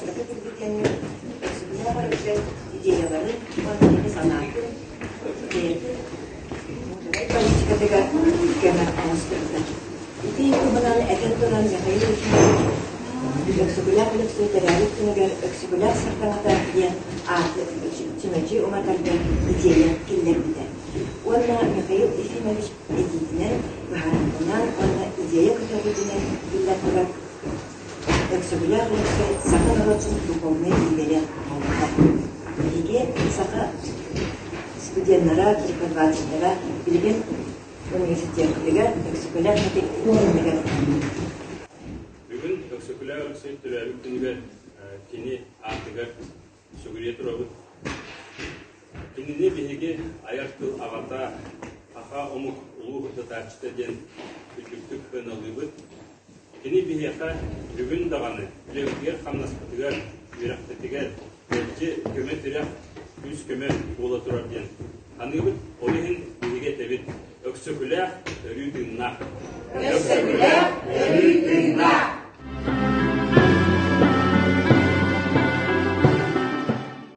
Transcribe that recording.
бастапы билбитен өксүгүлээх идеяларын онтеги санаатын политикадыга кемер алыстырды. Ити куманан этен туран Михаил өксүгүлээх өксүгүлээх күнүгер өксүгүлээх сыртаңата диэн аты чимэжи уматарда идея киллербите. Онна Михаил Ефимович Эдитинен бахарынынан онна идея көтөрүлүнен биллатыгар өксүгүлээх сака народсын духовный империя болууда. Биге сака студенттара, преподавательдара билген университеттегі өксүгүлээх мәдениеттер. Бүгін өксүгүлээх түләбі күнігі кені артыгар сүгірет робыт. Кеніне беге аяқты ағата аха омық ұлу ғытатачты ден күттіктік қыналыбыт. Кені беге бүгін дағаны білегер қамнаспытыгар үйрақтытыгар әлде көмет үрек үз көмет бола тұрар ден. Анығыт олығын беге тәбет өксүгүлээх өрүйтүнна.